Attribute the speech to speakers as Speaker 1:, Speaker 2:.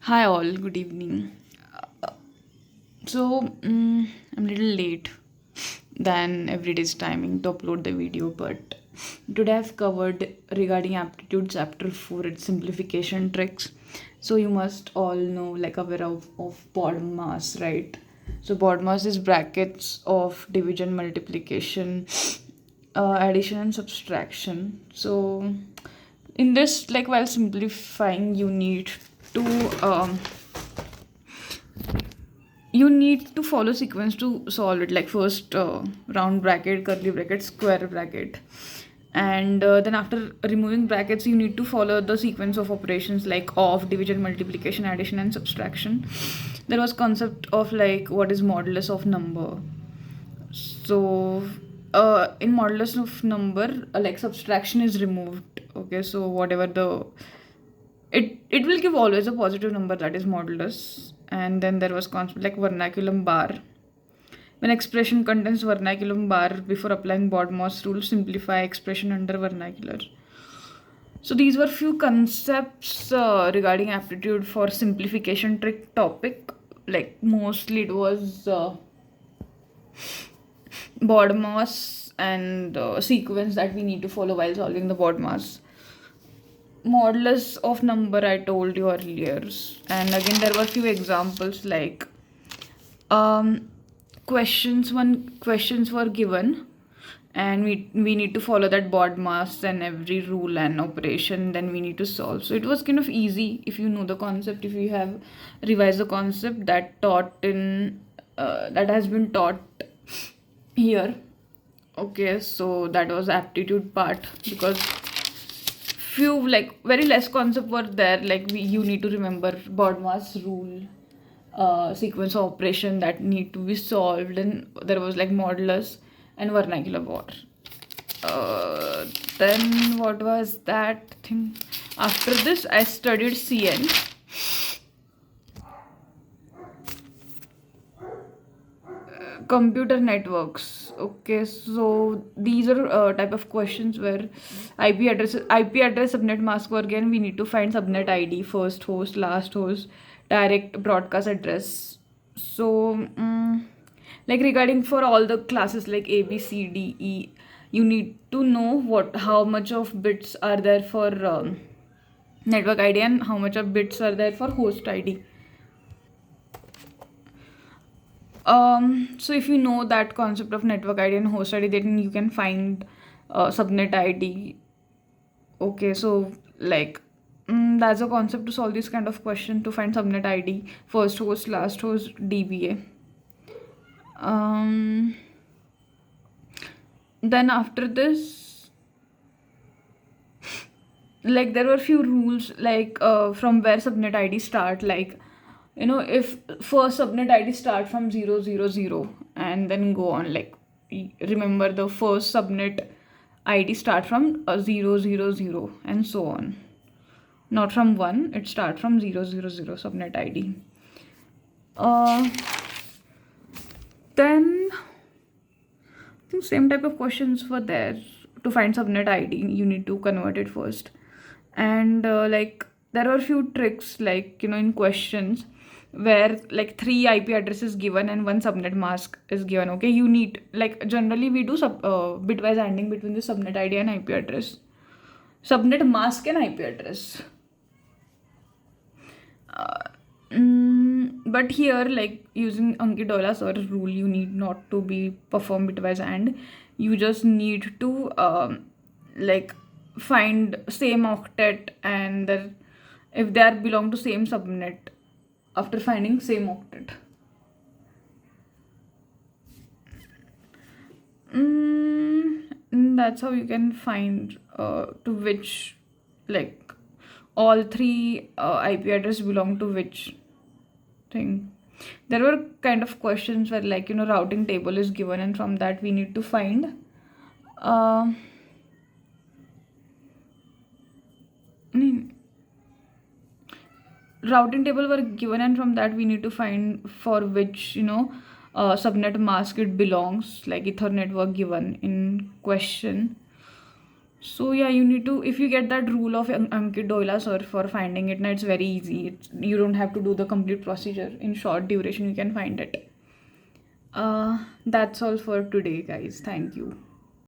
Speaker 1: Hi all, good evening. I'm a little late than everyday's timing to upload the video, but today I've covered regarding aptitude chapter 4, its simplification tricks. So you must all know, like, aware of BODMAS, right? So BODMAS is brackets of division, multiplication, addition and subtraction. So in this, like, while simplifying, to um, you need to follow sequence to solve it, like first round bracket, curly bracket, square bracket, and then after removing brackets you need to follow the sequence of operations like of, division, multiplication, addition and subtraction. There was concept of like what is modulus of number. So in modulus of number, like subtraction is removed. Okay, so whatever the it will give always a positive number, that is modulus. And then there was concept like vernaculum bar. When expression contains vernaculum bar, before applying BODMAS rule, simplify expression under vernacular. So these were few concepts regarding aptitude for simplification trick topic. Like mostly it was BODMAS and sequence that we need to follow while solving the BODMAS. Modulus of number I told you earlier, and again there were few examples like um questions were given, and we need to follow that BODMAS and every rule and operation, then we need to solve. So it was kind of easy if you know the concept, if you have revised the concept that has been taught here. Okay, so that was aptitude part, because few like very less concept were there, like you need to remember BODMAS rule, sequence of operation that need to be solved, and there was like modulus and vernacular bar. Then what was that thing? After this I studied CN. Computer networks. Okay, so these are type of questions where IP address, subnet mask were again we need to find subnet ID, first host, last host, direct broadcast address. So like regarding for all the classes like A B C D E, you need to know how much of bits are there for network ID and how much of bits are there for host ID. So if you know that concept of network ID and host ID, then you can find subnet ID. Okay, so like that's a concept to solve this kind of question, to find subnet ID, first host, last host, DBA. Um, then after this, like there were few rules like from where subnet ID start, like if first subnet ID start from 000 and then go on, like remember the first subnet ID start from 000 and so on, not from 1, it start from 000 subnet ID. uh then I think same type of questions were there. To find subnet ID, you need to convert it first. And like there are few tricks, like in questions where like 3 IP addresses given and one subnet mask is given. Okay, you need, like generally we do bitwise ANDing between the subnet ID and IP address, subnet mask and IP address. But here, like using Ankit Dola sir rule, you need not to be perform bitwise and you just need to like find same octet, and if they are belong to same subnet after finding same octet. That's how you can find to which, like all 3 IP address belong to which thing. There were kind of questions where like routing table is given, and from that we need to find uh, routing table were given, and from that we need to find for which subnet mask it belongs, like ethernet were given in question. So yeah, you need to, if you get that rule of Ankit Doila sir for finding it, now it's very easy. You don't have to do the complete procedure. In short duration, you can find it. That's all for today, guys. Thank you.